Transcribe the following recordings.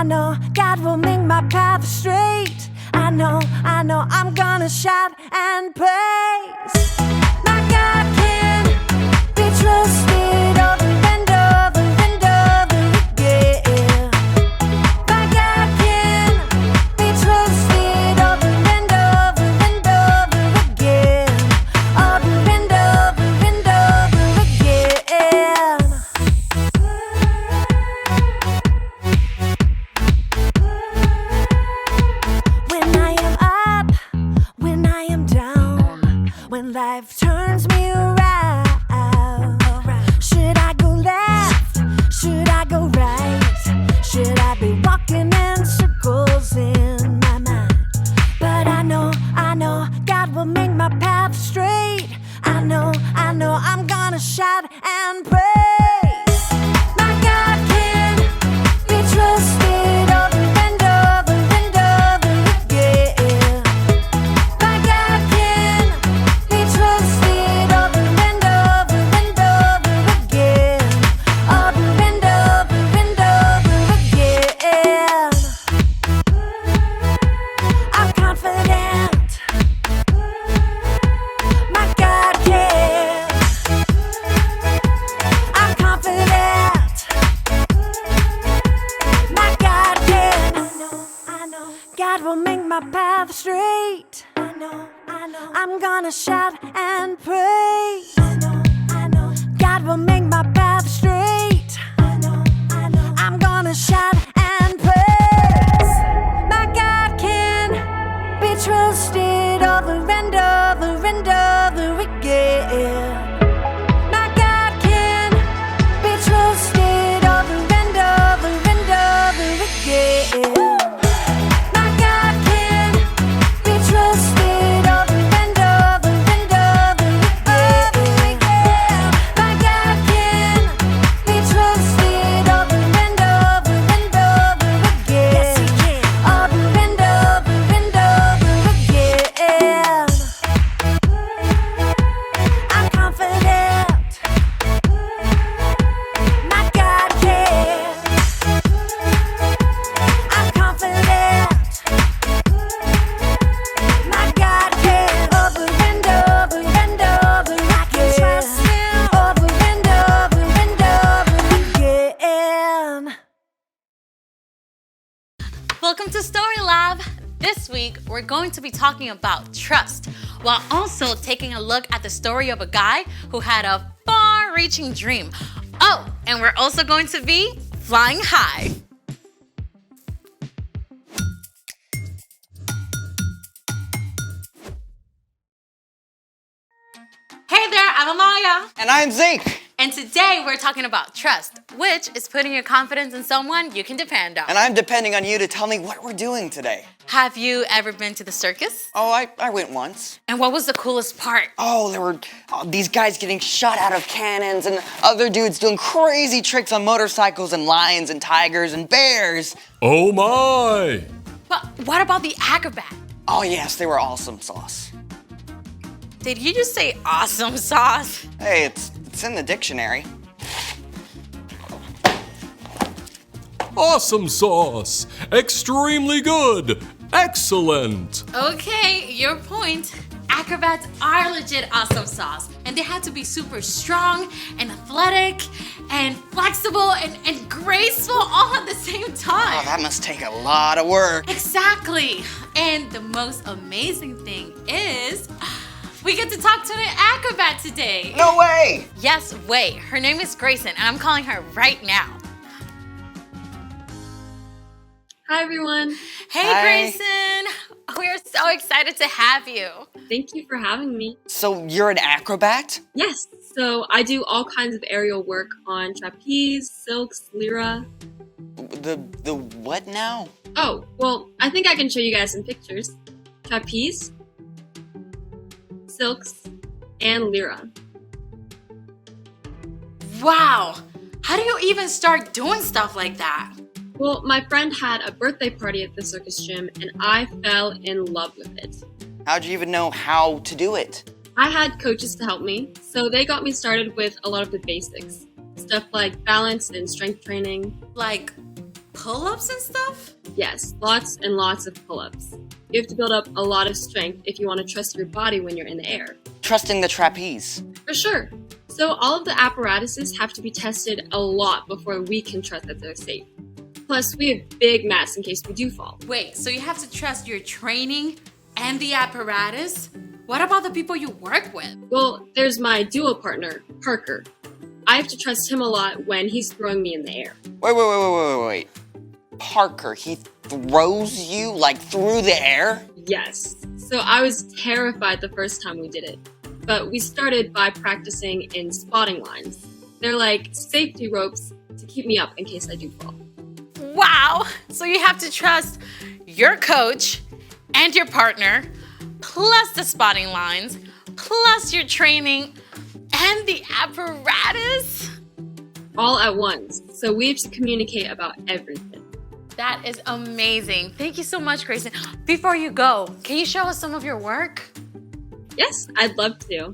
know God will make my path straight. I know I'm gonna shout and praise. My God can be trusted over and over and over again. My God can be trusted over and over and over again. Over and over and over again. When I am up, when I am down, when life turns me around, should I go left? Should I go right? Should I be walking in circles in my mind? But I know God will make my path straight. I know I'm gonna shout and praise. My God can be trusted over and over and over again. My God can be trusted over and over and over again. Over and over and over again. I'm confident. My God can. I'm confident. My God can. I know. God will make my path straight. I know. I'm gonna shout and praise. I know. God will make my path straight. I know. I'm gonna shout and praise. My God can be trusted over and over and over again. My God can be trusted over and over and over again. My God can be trusted over and over and over again. My God can be trusted over and over and over again. Yes, He can. Over and over and over again. I'm confident. My God can. I'm confident. My God can. Over and over and over. I can trust Him. Over and over and over again. Welcome to Story Lab. This week, we're going to be talking about trust, while also taking a look at the story of a guy who had a far-reaching dream. Oh, and we're also going to be flying high. Hey there, I'm Amaya. And I'm Zeke. And today we're talking about trust, which is putting your confidence in someone you can depend on. And I'm depending on you to tell me what we're doing today. Have you ever been to the circus? Oh, I went once. And what was the coolest part? Oh, there were these guys getting shot out of cannons and other dudes doing crazy tricks on motorcycles and lions and tigers and bears. Oh my! But what about the acrobat? Oh yes, they were awesome sauce. Did you just say awesome sauce? Hey, it's in the dictionary. Awesome sauce! Extremely good! Excellent! Okay, your point. Acrobats are legit awesome sauce. And they had to be super strong and athletic and flexible and graceful all at the same Oh, time. that must take a lot of work. Exactly. And the most amazing thing is we get to talk to an acrobat today. No way! Yes, wait. Her name is Grayson, and I'm calling her right now. Hi, everyone. Hey, Hi. Grayson. We're so excited to have you. Thank you for having me. So you're an acrobat? Yes, so I do all kinds of aerial work on trapeze, silks, lyra. The what now? Oh, well, I think I can show you guys some pictures. Trapeze, silks, and lyra. Wow. How do you even start doing stuff like that? Well, my friend had a birthday party at the circus gym, and I fell in love with it. How'd you even know how to do it? I had coaches to help me, so they got me started with a lot of the basics. Stuff like balance and strength training. Like pull-ups and stuff? Yes, lots and lots of pull-ups. You have to build up a lot of strength if you want to trust your body when you're in the air. Trusting the trapeze. For sure. So all of the apparatuses have to be tested a lot before we can trust that they're safe. Plus, we have big mats in case we do fall. Wait, so you have to trust your training and the apparatus? What about the people you work with? Well, there's my duo partner, Parker. I have to trust him a lot when he's throwing me in the air. Wait. Parker, he throws you like through the air? Yes. So I was terrified the first time we did it. But we started by practicing in spotting lines. They're like safety ropes to keep me up in case I do fall. Wow! So you have to trust your coach and your partner, plus the spotting lines, plus your training and the apparatus? All at once. So we have to communicate about everything. That is amazing. Thank you so much, Grayson. Before you go, can you show us some of your work? Yes, I'd love to.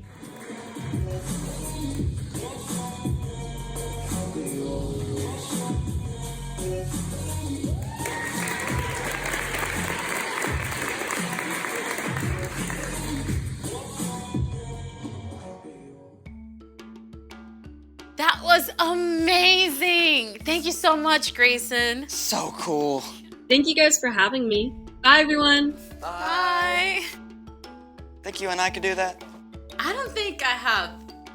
That was amazing. Thank you so much, Grayson. So cool. Thank you guys for having me. Bye, everyone. Bye. Think you and I could do that? I don't think I have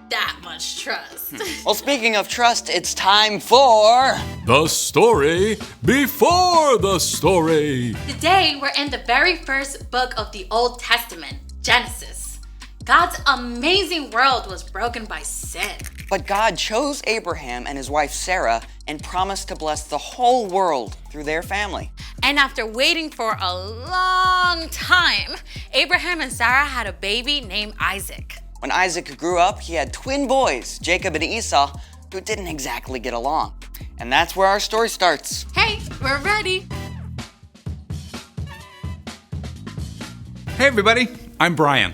that much trust. Well, speaking of trust, it's time for... The story before the story. Today, we're in the very first book of the Old Testament, Genesis. God's amazing world was broken by sin. But God chose Abraham and his wife Sarah and promised to bless the whole world through their family. And after waiting for a long time, Abraham and Sarah had a baby named Isaac. When Isaac grew up, he had twin boys, Jacob and Esau, who didn't exactly get along. And that's where our story starts. Hey, we're ready. Hey everybody, I'm Brian.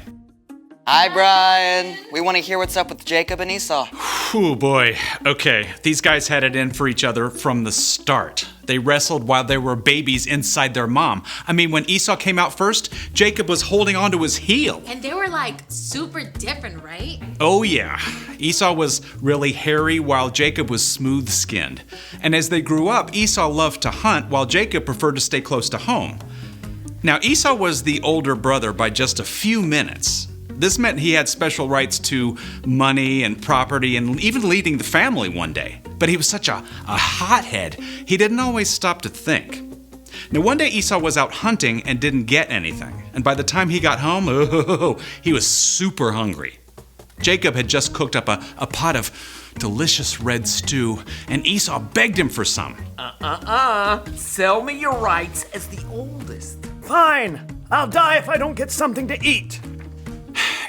Hi, Brian. We want to hear what's up with Jacob and Esau. Oh boy. Okay, these guys had it in for each other from the start. They wrestled while they were babies inside their mom. I mean, when Esau came out first, Jacob was holding onto his heel. And they were like super different, right? Oh yeah. Esau was really hairy while Jacob was smooth-skinned. And as they grew up, Esau loved to hunt while Jacob preferred to stay close to home. Now, Esau was the older brother by just a few minutes. This meant he had special rights to money and property and even leading the family one day. But he was such a hothead, he didn't always stop to think. Now one day Esau was out hunting and didn't get anything. And by the time he got home, he was super hungry. Jacob had just cooked up a pot of delicious red stew, and Esau begged him for some. Sell me your rights as the oldest. Fine. I'll die if I don't get something to eat.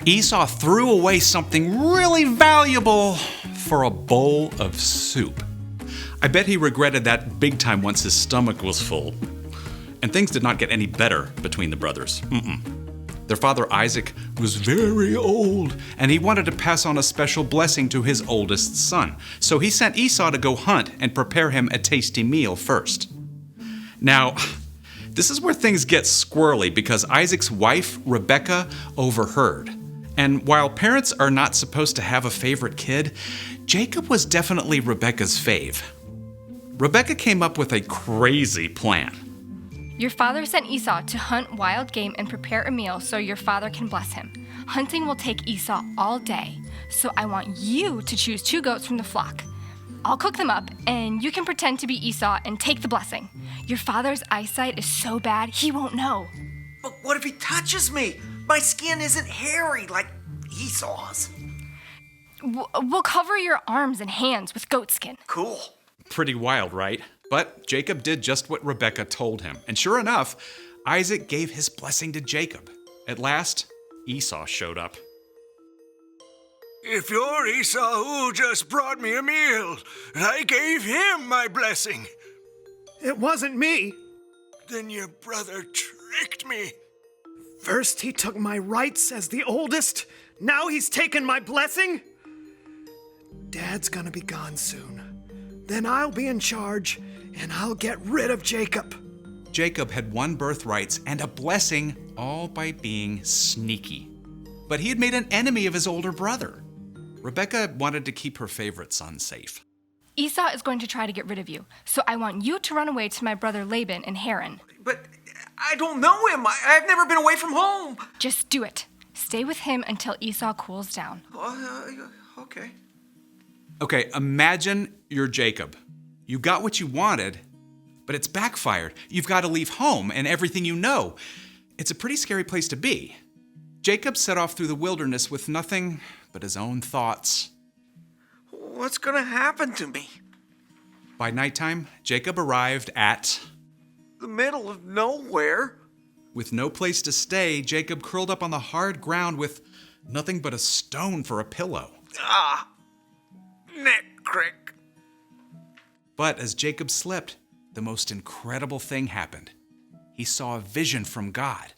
Esau threw away something really valuable for a bowl of soup. I bet he regretted that big time once his stomach was full. And things did not get any better between the brothers. Their father Isaac was very old, and he wanted to pass on a special blessing to his oldest son. So he sent Esau to go hunt and prepare him a tasty meal first. Now, this is where things get squirrely because Isaac's wife, Rebecca, overheard. And while parents are not supposed to have a favorite kid, Jacob was definitely Rebecca's fave. Rebecca came up with a crazy plan. Your father sent Esau to hunt wild game and prepare a meal so your father can bless him. Hunting will take Esau all day, so I want you to choose 2 goats from the flock. I'll cook them up, and you can pretend to be Esau and take the blessing. Your father's eyesight is so bad, he won't know. But what if he touches me? My skin isn't hairy like Esau's. We'll cover your arms and hands with goat skin. Cool. Pretty wild, right? But Jacob did just what Rebecca told him. And sure enough, Isaac gave his blessing to Jacob. At last, Esau showed up. If you're Esau who just brought me a meal, I gave him my blessing. It wasn't me. Then your brother tricked me. First he took my rights as the oldest. Now he's taken my blessing. Dad's gonna be gone soon. Then I'll be in charge, and I'll get rid of Jacob. Jacob had won birthrights and a blessing all by being sneaky. But he had made an enemy of his older brother. Rebekah wanted to keep her favorite son safe. Esau is going to try to get rid of you, so I want you to run away to my brother Laban in Haran. But I don't know him. I've never been away from home. Just do it. Stay with him until Esau cools down. Okay. Okay, imagine you're Jacob. You got what you wanted, but it's backfired. You've got to leave home and everything you know. It's a pretty scary place to be. Jacob set off through the wilderness with nothing but his own thoughts. What's gonna happen to me? By nighttime, Jacob arrived at... The middle of nowhere? With no place to stay, Jacob curled up on the hard ground with nothing but a stone for a pillow. Neck crick. But as Jacob slept, the most incredible thing happened. He saw a vision from God.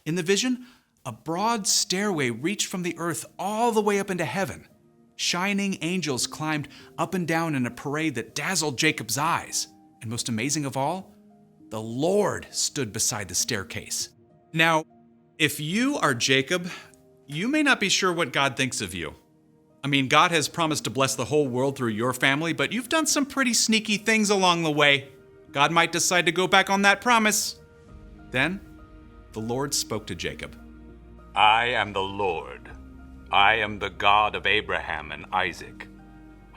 In the vision, a broad stairway reached from the earth all the way up into heaven. Shining angels climbed up and down in a parade that dazzled Jacob's eyes. And most amazing of all, the Lord stood beside the staircase. Now, if you are Jacob, you may not be sure what God thinks of you. I mean, God has promised to bless the whole world through your family, but you've done some pretty sneaky things along the way. God might decide to go back on that promise. Then, the Lord spoke to Jacob. I am the Lord. I am the God of Abraham and Isaac.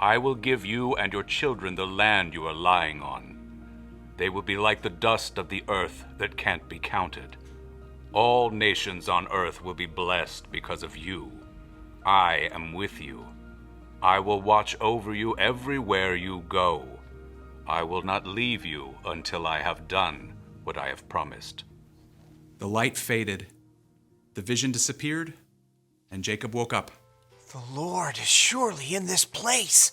I will give you and your children the land you are lying on. They will be like the dust of the earth that can't be counted. All nations on earth will be blessed because of you. I am with you. I will watch over you everywhere you go. I will not leave you until I have done what I have promised. The light faded, the vision disappeared, and Jacob woke up. The Lord is surely in this place.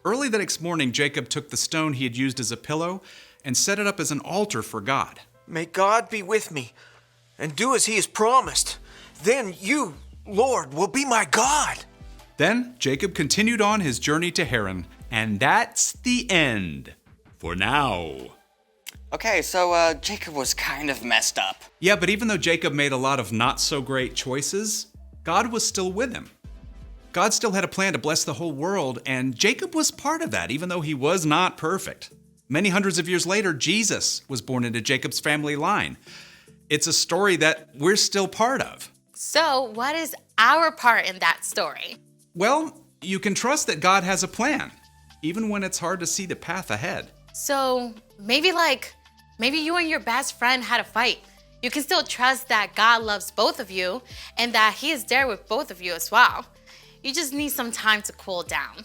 Early the next morning, Jacob took the stone he had used as a pillow and set it up as an altar for God. May God be with me and do as he has promised. Then you, Lord, will be my God. Then Jacob continued on his journey to Haran, and that's the end. For now. Okay, so Jacob was kind of messed up. Yeah, but even though Jacob made a lot of not so great choices, God was still with him. God still had a plan to bless the whole world, and Jacob was part of that, even though he was not perfect. Many hundreds of years later, Jesus was born into Jacob's family line. It's a story that we're still part of. So, what is our part in that story? Well, you can trust that God has a plan, even when it's hard to see the path ahead. So, maybe you and your best friend had a fight. You can still trust that God loves both of you and that he is there with both of you as well. You just need some time to cool down.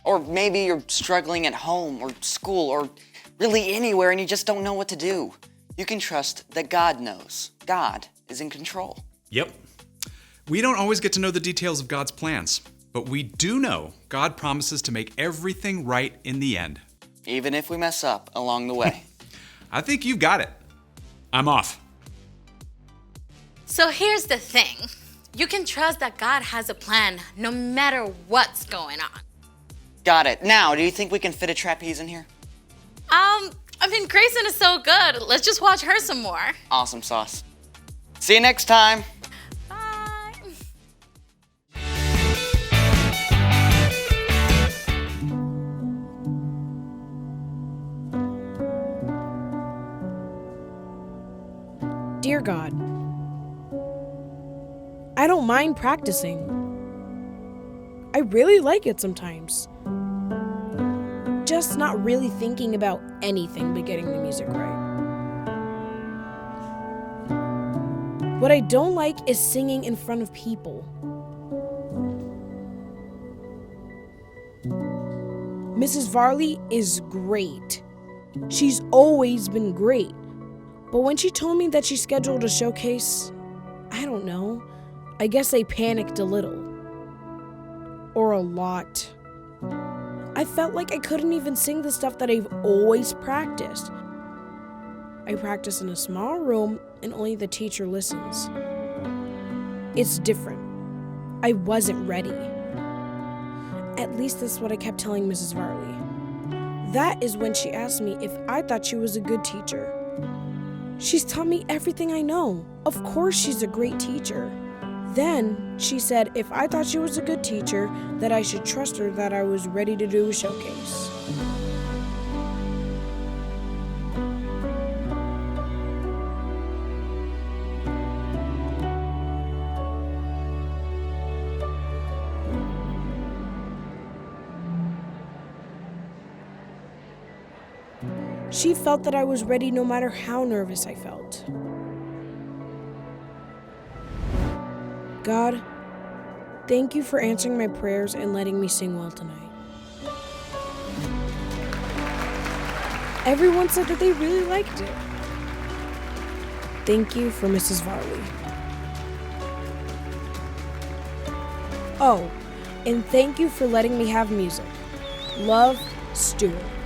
Or maybe you're struggling at home or school or really anywhere and you just don't know what to do. You can trust that God knows. God is in control. Yep. We don't always get to know the details of God's plans, but we do know God promises to make everything right in the end. Even if we mess up along the way. I think you've got it. I'm off. So here's the thing. You can trust that God has a plan no matter what's going on. Got it. Now, do you think we can fit a trapeze in here? I mean, Grayson is so good. Let's just watch her some more. Awesome sauce. See you next time. Bye. Dear God, I don't mind practicing. I really like it sometimes. Just not really thinking about anything but getting the music right. What I don't like is singing in front of people. Mrs. Varley is great. She's always been great. But when she told me that she scheduled a showcase, I don't know. I guess I panicked a little. Or a lot. I felt like I couldn't even sing the stuff that I've always practiced. I practice in a small room and only the teacher listens. It's different. I wasn't ready. At least that's what I kept telling Mrs. Varley. That is when she asked me if I thought she was a good teacher. She's taught me everything I know. Of course she's a great teacher. Then she said if I thought she was a good teacher, that I should trust her that I was ready to do a showcase. She felt that I was ready no matter how nervous I felt. God, thank you for answering my prayers and letting me sing well tonight. Everyone said that they really liked it. Thank you for Mrs. Varley. Oh, and thank you for letting me have music. Love, Stuart.